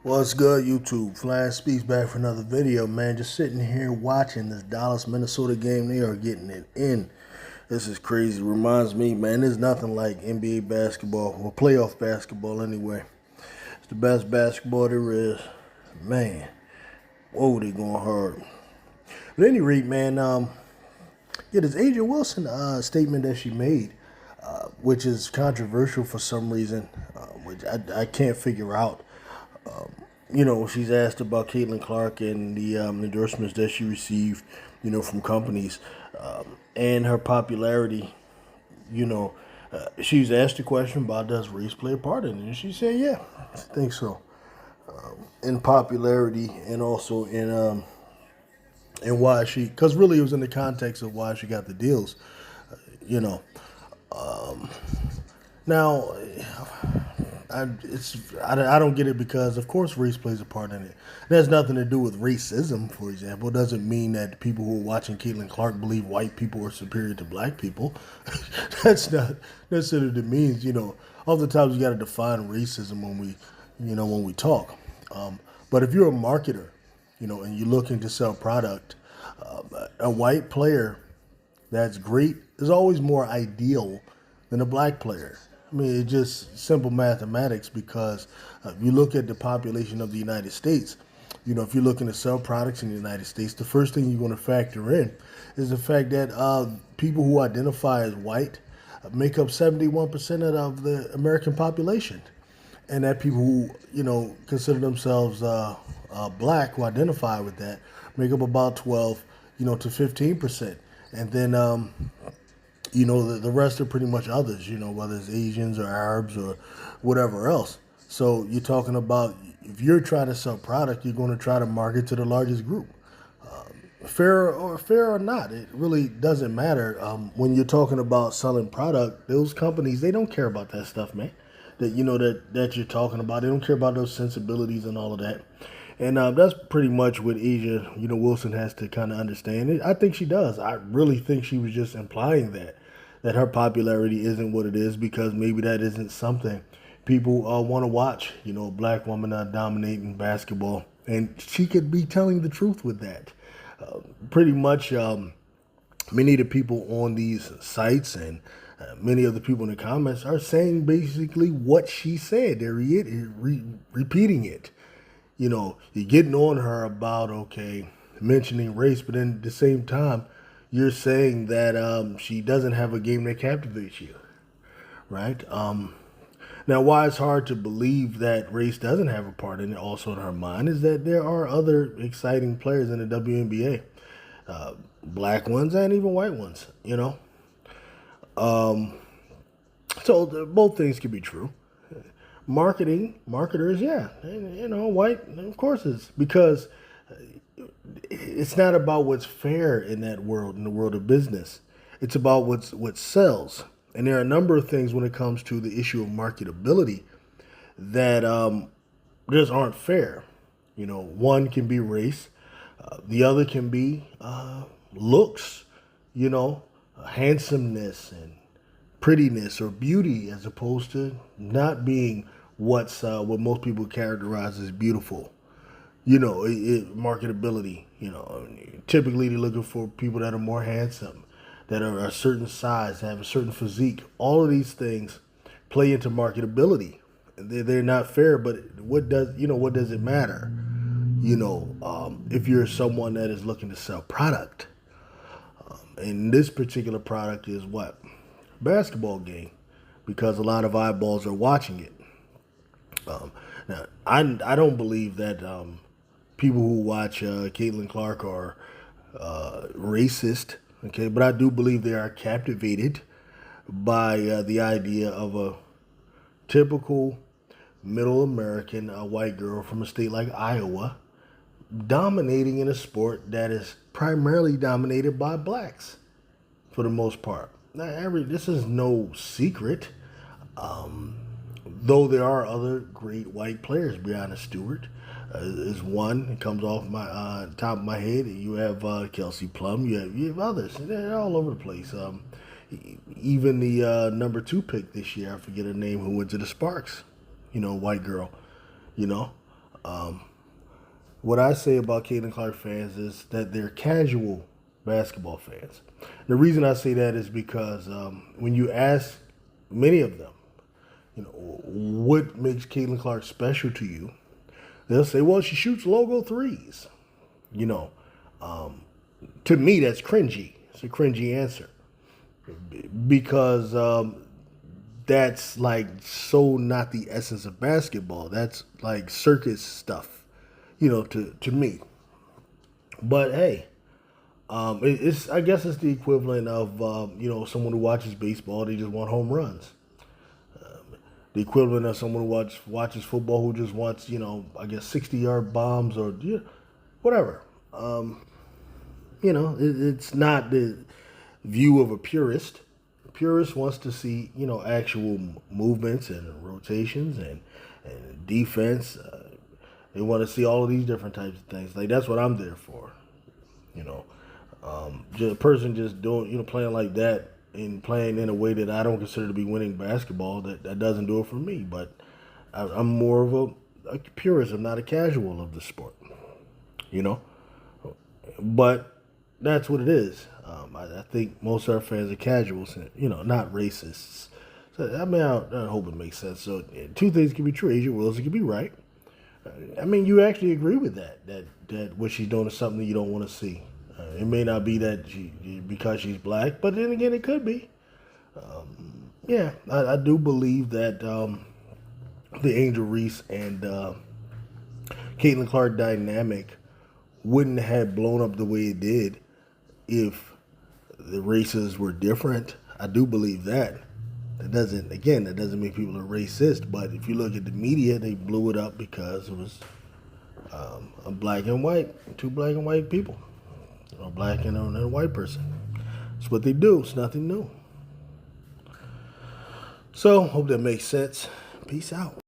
What's good, YouTube? Flash Speaks back for another video, man. Just sitting here watching this Dallas, Minnesota game. They are getting it in. This is crazy. Reminds me, man, there's nothing like NBA basketball, or playoff basketball anyway. It's the best basketball there is. Man, whoa, they going hard. But at any rate, man, this Aja Wilson statement that she made, which is controversial for some reason, which I can't figure out. She's asked about Caitlin Clark and the endorsements that she received, from companies, and her popularity. She was asked a question about does race play a part in it, and she said, "Yeah, I think so." In popularity and also in why she, because really it was in the context of why she got the deals. You know, now I don't get it because of course race plays a part in it. It has nothing to do with racism, for example. It doesn't mean that people who are watching Caitlin Clark believe white people are superior to black people. That's not necessarily what it means. Oftentimes you got to define racism when we talk. But if you're a marketer, and you're looking to sell product, a white player that's great is always more ideal than a black player. I mean, it's just simple mathematics because if you look at the population of the United States, if you're looking to sell products in the United States, the first thing you're going to factor in is the fact that people who identify as white make up 71% of the American population. And that people who, consider themselves black, who identify with that, make up about 12, to 15%. And then, the rest are pretty much others, whether it's Asians or Arabs or whatever else. So you're talking about if you're trying to sell product, you're going to try to market to the largest group. Fair or not, it really doesn't matter. When you're talking about selling product, those companies, they don't care about that stuff, man. That you're talking about. They don't care about those sensibilities and all of that. And that's pretty much what Aja, Wilson has to kind of understand. I think she does. I really think she was just implying that her popularity isn't what it is because maybe that isn't something people want to watch. A black woman dominating basketball, and she could be telling the truth with that. Pretty much, many of the people on these sites and many of the people in the comments are saying basically what she said. They're repeating it. You're getting on her about, mentioning race, but then at the same time, you're saying that she doesn't have a game that captivates you, right? Now, why it's hard to believe that race doesn't have a part in it also in her mind is that there are other exciting players in the WNBA, black ones and even white ones, So both things can be true. Marketers, yeah, white, of course it's because it's not about what's fair in that world, in the world of business. It's about what sells. And there are a number of things when it comes to the issue of marketability that just aren't fair. One can be race, the other can be looks, handsomeness and prettiness or beauty, as opposed to not being what most people characterize as beautiful. Marketability. Typically they're looking for people that are more handsome, that are a certain size, have a certain physique. All of these things play into marketability. They're not fair, but what does it matter? If you're someone that is looking to sell product, and this particular product is what? Basketball game, because a lot of eyeballs are watching it. Now, I don't believe that people who watch Caitlin Clark are racist, okay, but I do believe they are captivated by the idea of a typical middle American white girl from a state like Iowa dominating in a sport that is primarily dominated by blacks for the most part. Now, this is no secret, though there are other great white players. Brianna Stewart is one. It comes off my top of my head. You have Kelsey Plum. You have others. They're all over the place. Even the number 2 pick this year, I forget her name, who went to the Sparks. White girl. What I say about Caitlin Clark fans is that they're casual basketball fans. The reason I say that is because when you ask many of them, what makes Caitlin Clark special to you, they'll say, well, she shoots logo threes. You know, to me, that's cringy. It's a cringy answer because that's like so not the essence of basketball. That's like circus stuff, to me. But hey, it's I guess it's the equivalent of someone who watches baseball. They just want home runs. The equivalent of someone who watches football who just wants 60-yard bombs or whatever. It's not the view of a purist. A purist wants to see actual movements and rotations and defense. They want to see all of these different types of things. Like that's what I'm there for. Just a person just doing playing like that and playing in a way that I don't consider to be winning basketball, that doesn't do it for me. But I'm more of a purist. I'm not a casual of the sport, But that's what it is. I think most of our fans are casuals, not racists. So, I hope it makes sense. So two things can be true. Aja Wilson can be right. You actually agree with that what she's doing is something that you don't want to see. It may not be that because she's black, but then again, it could be. I do believe that the Angel Reese and Caitlin Clark dynamic wouldn't have blown up the way it did if the races were different. I do believe that. That doesn't mean people are racist, but if you look at the media, they blew it up because it was a black and white, two black and white people, a black and a white person. It's what they do. It's nothing new. So, hope that makes sense. Peace out.